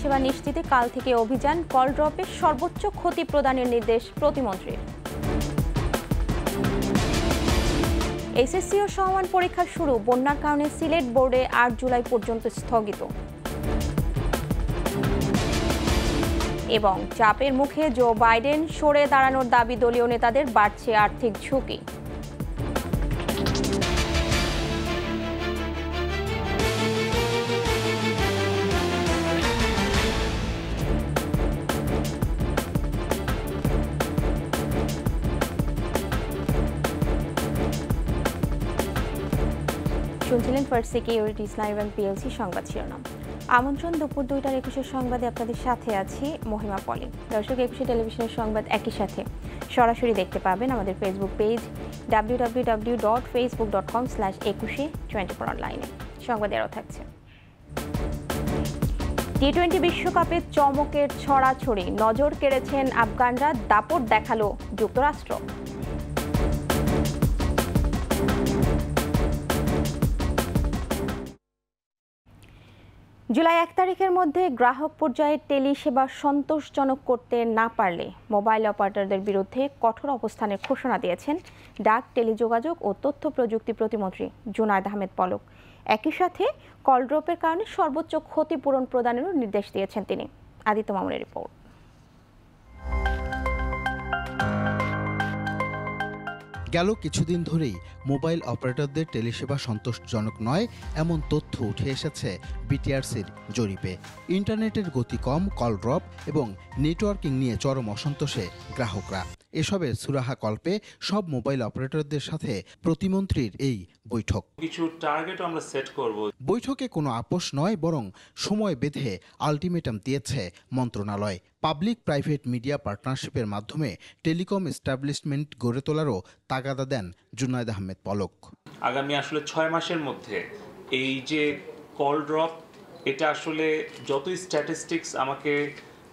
পরিষেবা নিশ্চিতে কাল থেকে অভিযান, কল ড্রপে সর্বোচ্চ ক্ষতি প্রদানের নির্দেশ প্রতিমন্ত্রীর। এসএসসি ও সমমান পরীক্ষা শুরু, বন্যার কারণে সিলেট বোর্ডে ৮ জুলাই পর্যন্ত স্থগিত। এবং চাপের মুখে জো বাইডেন, সরে দাঁড়ানোর দাবি দলীয় নেতাদের, বাড়ছে আর্থিক ঝুঁকি। শুনছিলেন first securities live and PLC সংবাদ শিরোনাম। আমন্ত্রণ দুপুর ২টার ২১ সংবাদে আপনাদের সাথে আছি মহিমা পলি। দর্শক, ২১ টেলিভিশনের সংবাদ একই সাথে সরাসরি দেখতে পাবেন আমাদের ফেসবুক পেজ www.facebook.com/21 অনলাইনে। সংবাদে আরও থাকছে টি-20 বিশ্বকাপে চমকের ছড়াছড়ি, নজর কেড়েছেন আফগানরা, দাপট দেখালো যুক্তরাষ্ট্র। জুলাই ১ তারিখের মধ্যে গ্রাহক পর্যায়ে টেলি সেবা সন্তোষজনক করতে না পারলে মোবাইল অপারেটরদের বিরুদ্ধে কঠোর অবস্থানের ঘোষণা দিয়েছেন ডাক, টেলিযোগাযোগ ও তথ্য প্রযুক্তি প্রতিমন্ত্রী জুনায়েদ আহমেদ পলক। একই সাথে কল ড্রপের কারণে সর্বোচ্চ ক্ষতিপূরণ প্রদানেরও নির্দেশ দিয়েছেন তিনি। আদিত্য মামুনের রিপোর্ট। গেল কিছুদিন ধরেই মোবাইল অপারেটরদের টেলিসেবা সন্তোষজনক নয় এমন তথ্য উঠে এসেছে বিটিআরসির জরিপে। ইন্টারনেটের গতি কম, কল ড্রপ এবং নেটওয়ার্কিং নিয়ে চরম অসন্তোষে গ্রাহকরা। এসবের সুরাহা কল্পে সব মোবাইল অপারেটরদের সাথে প্রতিমন্ত্রীর এই বৈঠক। কিছু টার্গেট আমরা সেট করব। বৈঠকে কোনো আপোষ নয়, বরং সময় বেঁধে আলটিমেটাম দিয়েছে মন্ত্রণালয়। পাবলিক প্রাইভেট মিডিয়া পার্টনারশিপের মাধ্যমে টেলিকম এস্টাবলিশমেন্ট গড়ে তোলারও তাগাদা দেন জুনায়েদ আহমেদ পলক। আগামী ৬ মাসের মধ্যে এই যে কল ড্রপ, এটা আসলে যতই স্ট্যাটিস্টিক্স আমাকে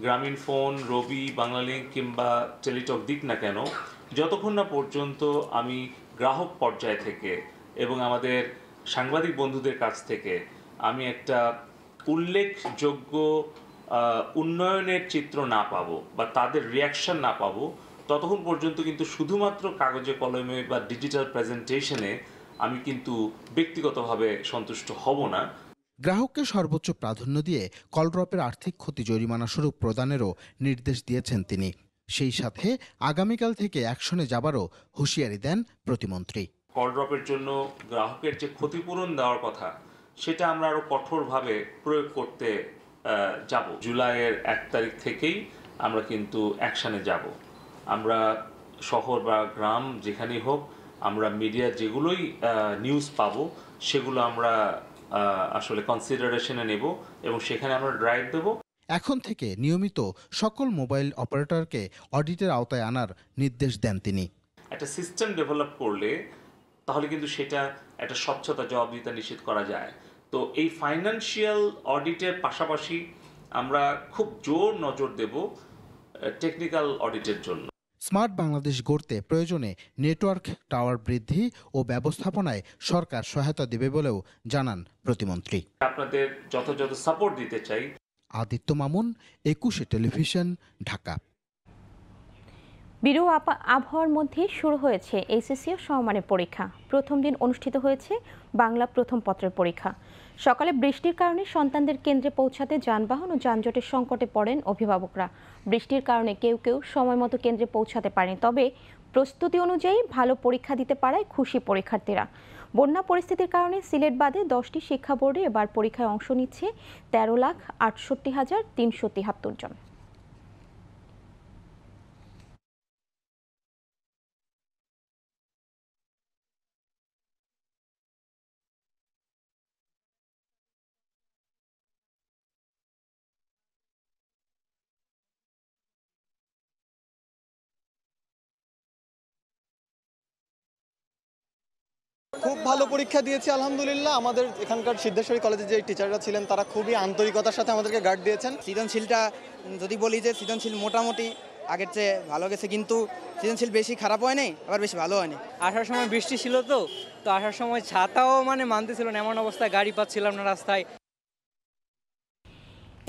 গ্রামীণ ফোন, রবি, বাংলালিংক কিংবা টেলিটক দিক না কেন, যতক্ষণ না পর্যন্ত আমি গ্রাহক পর্যায় থেকে এবং আমাদের সাংবাদিক বন্ধুদের কাছ থেকে আমি একটা উল্লেখযোগ্য উন্নয়নের চিত্র না পাবো বা তাদের রিয়াকশন না পাবো, ততক্ষণ পর্যন্ত কিন্তু শুধুমাত্র কাগজে কলমে বা ডিজিটাল প্রেজেন্টেশনে আমি কিন্তু ব্যক্তিগতভাবে সন্তুষ্ট হব না। গ্রাহককে সর্বোচ্চ প্রাধান্য দিয়ে কল ড্রপের আর্থিক ক্ষতি জরিমানা স্বরূপ প্রদানেরও নির্দেশ দিয়েছেন তিনি। সেই সাথে আগামীকাল থেকে অ্যাকশনে যাবারও হুঁশিয়ারি দেন প্রতিমন্ত্রী। কল ড্রপের জন্য গ্রাহকের যে ক্ষতিপূরণ দেওয়ার কথা, সেটা আমরা আরো কঠোরভাবে প্রয়োগ করতে যাব। জুলাইয়ের ১ তারিখ থেকেই আমরা কিন্তু অ্যাকশনে যাব। আমরা শহর বা গ্রাম যেখানেই হোক, আমরা মিডিয়া যেগুলোই নিউজ পাবো সেগুলো আমরা আসলে কনসিডারেশনে নেব এবং সেখানে আমরা ড্রাইভ দেব। এখন থেকে নিয়মিত সকল মোবাইল অপারেটরকে অডিটের আওতায় আনার নির্দেশ দেন তিনি। একটা সিস্টেম ডেভেলপ করলে তাহলে কিন্তু সেটা একটা স্বচ্ছতা, জবাবদিহিতা নিশ্চিত করা যায়। তো এই ফাইন্যান্সিয়াল অডিটের পাশাপাশি আমরা খুব জোর নজর দেব টেকনিক্যাল অডিটের জন্য। স্মার্ট বাংলাদেশ গড়তে প্রয়োজনে নেটওয়ার্ক টাওয়ার বৃদ্ধি ও ব্যবস্থাপনায় সরকার সহায়তা দেবে বলেও জানান প্রতিমন্ত্রী। আপনাদের যথাযথ সাপোর্ট দিতে চাই। আদিত্য মামুন, ২১ টেলিভিশন, ঢাকা। বিরূপ আবহাওয়ার মধ্যে শুরু হয়েছে এইচএসসি ও সমমানের পরীক্ষা। প্রথম দিন অনুষ্ঠিত হয়েছে বাংলা প্রথম পত্রের পরীক্ষা। সকালে বৃষ্টির কারণে সন্তানদের কেন্দ্রে পৌঁছাতে যানবাহন ও যানজটের সংকটে পড়েন অভিভাবকরা। বৃষ্টির কারণে কেউ কেউ সময় মতো কেন্দ্রে পৌঁছাতে পারেনি, তবে প্রস্তুতি অনুযায়ী ভালো পরীক্ষা দিতে পারায় খুশি পরীক্ষার্থীরা। বন্যা পরিস্থিতির কারণে সিলেট বাদে 10টি শিক্ষা বোর্ডে এবার পরীক্ষায় অংশ নিচ্ছে 13,68,373 জন। খুব ভালো পরীক্ষা দিয়েছি আলহামদুলিল্লাহ। আমাদের এখানকার সিদ্ধেশ্বরী কলেজে যে টিচাররা ছিলেন তারা খুবই আন্তরিকতার সাথে আমাদেরকে গাইড দিয়েছেন। সৃজনশীলটা যদি বলি যে সৃজনশীল মোটামুটি আগের চেয়ে ভালো গেছে, কিন্তু সৃজনশীল বেশি খারাপ হয়নি, আবার বেশি ভালো হয়নি। আসার সময় বৃষ্টি ছিল, তো আসার সময় ছাতাও মানতেছিল না, এমন অবস্থায় গাড়ি পাচ্ছিলাম না রাস্তায়।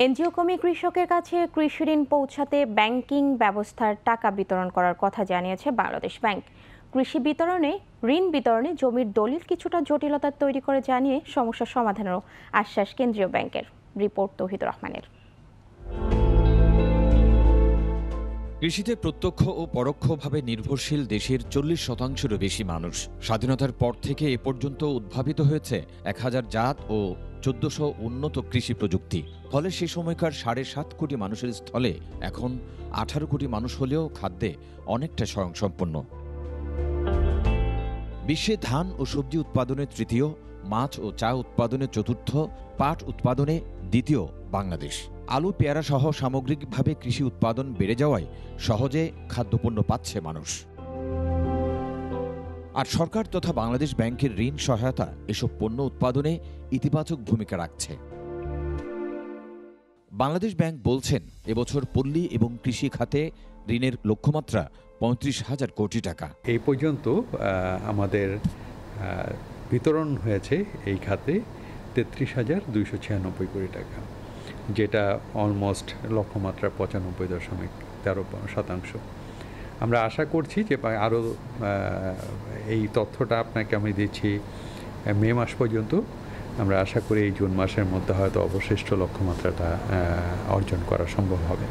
এনজিও কর্মী কৃষকের কাছে কৃষি ঋণ পৌঁছাতে ব্যাংকিং ব্যবস্থার টাকা বিতরণ করার কথা জানিয়েছে বাংলাদেশ ব্যাংক। কৃষি বিতরণে ঋণ বিতরণে জমির দলিল কিছুটা জটিলতা তৈরি করে জানিয়ে সমস্যা সমাধানেরও আশ্বাস কেন্দ্রীয় ব্যাংকের। রিপোর্ট তৌহিদুর রহমানের। কৃষিতে প্রত্যক্ষ ও পরোক্ষভাবে নির্ভরশীল দেশের 40%-রও বেশি মানুষ। স্বাধীনতার পর থেকে এ পর্যন্ত উদ্ভাবিত হয়েছে 1000 জাত ও 1400 উন্নত কৃষি প্রযুক্তি। ফলে সে সময়কার 7.5 কোটি মানুষের স্থলে এখন 18 কোটি মানুষ হলেও খাদ্যে অনেকটা স্বয়ংসম্পন্ন। বিশ্বে ধান ও সবজি উৎপাদনে তৃতীয়, মাছ ও চা উৎপাদনে চতুর্থ, পাট উৎপাদনে দ্বিতীয় বাংলাদেশ। আলু, পেয়ারা সহ সামগ্রিকভাবে কৃষি উৎপাদন বেড়ে যাওয়ায় সহজে খাদ্যপণ্য পাচ্ছে মানুষ। আর সরকার তথা বাংলাদেশ ব্যাংকের ঋণ সহায়তা এসব পণ্য উৎপাদনে ইতিবাচক ভূমিকা রাখছে। বাংলাদেশ ব্যাংক বলছেন, এবছর পল্লী এবং কৃষি খাতে ঋণের লক্ষ্যমাত্রা 35,000 কোটি টাকা। এই পর্যন্ত আমাদের বিতরণ হয়েছে এই খাতে 33,296 কোটি টাকা, যেটা অলমোস্ট লক্ষ্যমাত্রা 95.13%। আমরা আশা করছি যে আরও এই তথ্যটা আপনাকে আমি দিচ্ছি মে মাস পর্যন্ত। আমরা আশা করি এই জুন মাসের মধ্যে হয়তো অবশিষ্ট লক্ষ্যমাত্রাটা অর্জন করা সম্ভব হবে।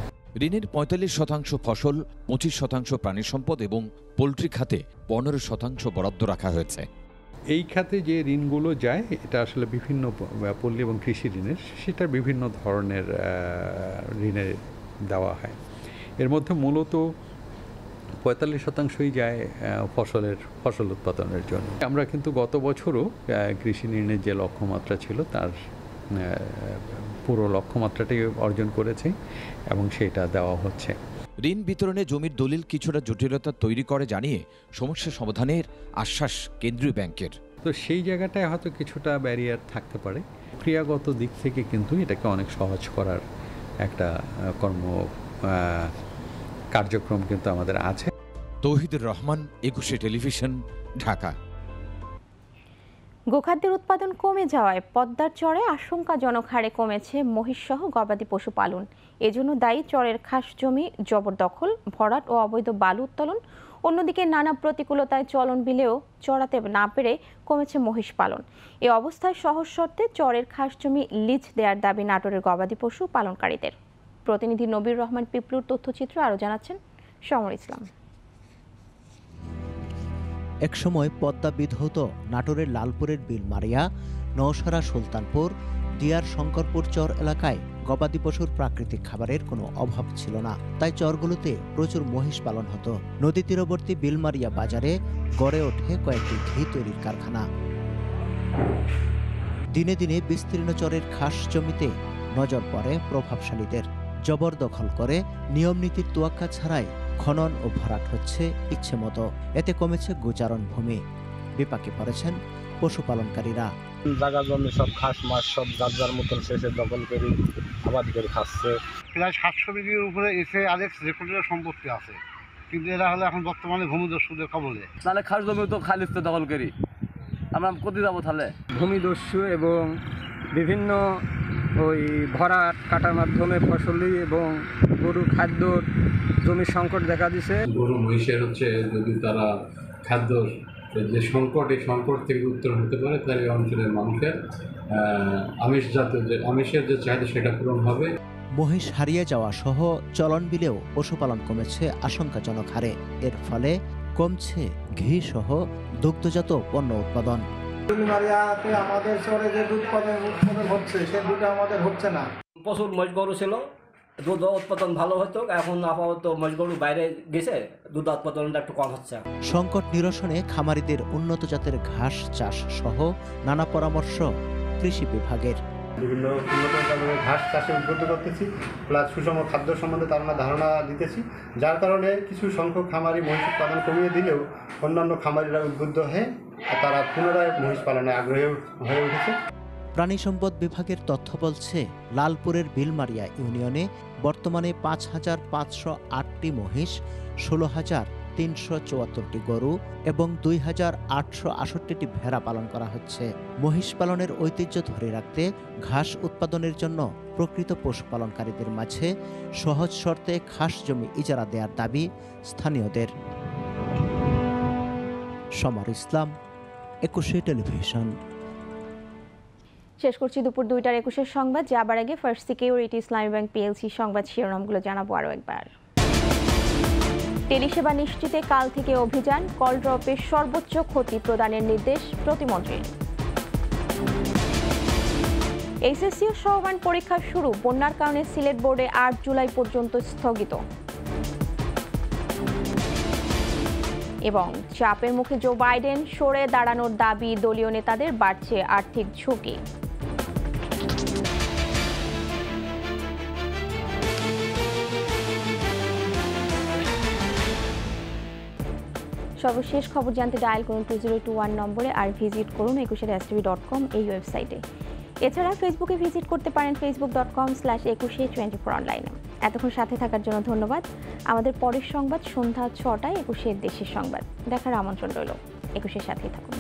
ঋণের 45% ফসল, 25% প্রাণী সম্পদ এবং পোলট্রি খাতে 15% বরাদ্দ রাখা হয়েছে। এই খাতে যে ঋণগুলো যায় এটা আসলে বিভিন্ন পল্লী এবং কৃষি ঋণের, সেটা বিভিন্ন ধরনের ঋণে দেওয়া হয়। এর মধ্যে মূলত 45%ই যায় ফসল উৎপাদনের জন্য। আমরা কিন্তু গত বছরও কৃষি ঋণের যে লক্ষ্যমাত্রা ছিল তার পুরো লক্ষ্যমাত্রাটাই অর্জন করেছে এবং সেটা দেওয়া হচ্ছে। ঋণ বিতরণে জমির দলিল কিছুটা জটিলতা তৈরি করে জানিয়ে সমস্যা সমাধানের আশ্বাস কেন্দ্রীয় ব্যাংকের। তো সেই জায়গাটায় হয়তো কিছুটা ব্যারিয়ার থাকতে পারে। ক্রিয়াগত দিক থেকে কিন্তু এটাকে অনেক সহজ করার একটা কার্যক্রম কিন্তু আমাদের আছে। তৌহিদুর রহমান, 21 টেলিভিশন, ঢাকা। গোখাদ্যের উৎপাদন কমে যাওয়ায় পদ্মার চরে আশঙ্কাজনক হারে কমেছে মহিষসহ গবাদি পশু পালন। এজন্য দায়ী চরের খাস জমি জবরদখল, ভরাট ও অবৈধ বালু উত্তোলন। অন্যদিকে নানা প্রতিকূলতায় চলন বিলেও চড়াতে না পেরে কমেছে মহিষ পালন। এ অবস্থায় সহজ শর্তে চরের খাস জমি লিজ দেওয়ার দাবি নাটোরের গবাদি পশু পালনকারীদের। প্রতিনিধি নবীর রহমান পিপলুর তথ্যচিত্র আরও জানাচ্ছেন সমর ইসলাম। একসময় পদ্মা বিধৌত নাটোরের লালপুরের বিলমারিয়া, নওশারা, সুলতানপুর, দিয়ার শঙ্করপুর চর এলাকায় গবাদি পশুর প্রাকৃতিক খাবারের কোনো অভাব ছিল না। তাই চরগুলোতে প্রচুর মহিষ পালন হতো। নদী তীরবর্তী বিলমারিয়া বাজারে গড়ে ওঠে কয়েকটি ঘি তৈরির কারখানা। দিনে দিনে বিস্তীর্ণ চরের খাস জমিতে নজর পড়ে প্রভাবশালীদের। জবরদখল করে নিয়মনীতির তোয়াক্কা ছাড়াই খনন ও ভরাট হচ্ছে ইচ্ছে মতো। এতে কমেছে গোচারণ ভূমি। বিপাকে পড়েছেন পশুপালনকারীরা। জায়গা জমি সব ঘাস মাছ সব যার যার মতন শেষে দখল করে আবাদি করে খাচ্ছে। প্রায় 700 বিঘির উপরে এসে আলেক্স রেকর্ডের সম্পত্তি আছে, কিন্তু এরা হলো এখন বর্তমানে ভূমিদস্যুদের কবলে। তাহলে খাস জমি তো খালিস্তে দখল করি, আমরা কোথায় যাবো তাহলে? ভূমিদস্যু এবং বিভিন্ন ওই ভরাট কাটার মাধ্যমে ফসলি এবং গরু খাদ্য জমির সংকট দেখা দিছে। গরু মহিষের যদি তারা খাদ্য যে সংকট, এই সংকট থেকে উত্তরণ হতে পারে, তাহলে এই অঞ্চলের মানুষের আমিষের যে চাহিদা সেটা পূরণ হবে। মহিষ হারিয়ে যাওয়া সহ চলন বিলেও পশুপালন কমেছে আশঙ্কাজনক হারে। এর ফলে কমছে ঘি সহ দুগ্ধজাত পণ্য উৎপাদন। আমাদের শহরে যে দুধ উৎপাদন হচ্ছে সে দুধ আমাদের হচ্ছে না। প্রচুর মহিষ গরু ছিল, দুধ উৎপাদন ভালো হতো। এখন আপাতত মহিষ গরু বাইরে গেছে, দুধ উৎপাদনটা একটু কম হচ্ছে। সংকট নিরসনে খামারিদের উন্নত জাতের ঘাস চাষ সহ নানা পরামর্শ কৃষি বিভাগের। বিভিন্ন উন্নত জাতের ঘাস চাষে উদ্বুদ্ধ করতেছি, প্লাস সুষম খাদ্য সম্বন্ধে তার ধারণা দিতেছি, যার কারণে কিছু সংখ্যক খামারি মহিষ উৎপাদন কমিয়ে দিলেও অন্যান্য খামারিরা উদ্বুদ্ধ হয়ে তারা পুনরায় মহিষ পালনে আগ্রহী হয়ে উঠেছে। প্রাণী সম্পদ বিভাগের তথ্য বলছে, লালপুরের বিলমারিয়া ইউনিয়নে বর্তমানে 5,508টি মহিষ, 16,374টি গরু এবং 2,868টি ভেড়া পালন করা হচ্ছে। মহিষ পালনের ঐতিহ্য ধরে রাখতে ঘাস উৎপাদনের জন্য প্রকৃত পশুপালনকারীদের মাঝে সহজ শর্তে খাস জমি ইজারা দেওয়ার দাবি স্থানীয়দের। সমর ইসলাম, 21 টেলিভিশন। শেষ করছি দুপুর 2:21 সংবাদ। যাবার আগে ফার্স্ট সিকিউরিটি ইসলামী ব্যাংক পিএলসি সংবাদ শিরোনামগুলো জানাবো আরও একবার। টেলিসেবা নিশ্চিতে কাল থেকে অভিযান, কল ড্রপের সর্বোচ্চ ক্ষতি প্রদানের নির্দেশ প্রতিমন্ত্রীর। এইচএসসি ও সমমান পরীক্ষা শুরু, বন্যার কারণে সিলেট বোর্ডে 8 জুলাই পর্যন্ত স্থগিত। এবং চাপের মুখে জো বাইডেন, সরে দাঁড়ানোর দাবি দলীয় নেতাদের, বাড়ছে আর্থিক ঝুঁকি। সর্বশেষ খবর জানতে ডায়াল করুন 2021 নম্বরে, আর ভিজিট করুন 21stv.com এই ওয়েবসাইটে। এছাড়া ফেসবুকে ভিজিট করতে পারেন facebook.com/2124 অনলাইনে। এতক্ষণ সাথে থাকার জন্য ধন্যবাদ। আমাদের পরের সংবাদ সন্ধ্যা 6টায় 21 দেশের সংবাদ দেখার আমন্ত্রণ রইল। 21 সাথেই থাকুন।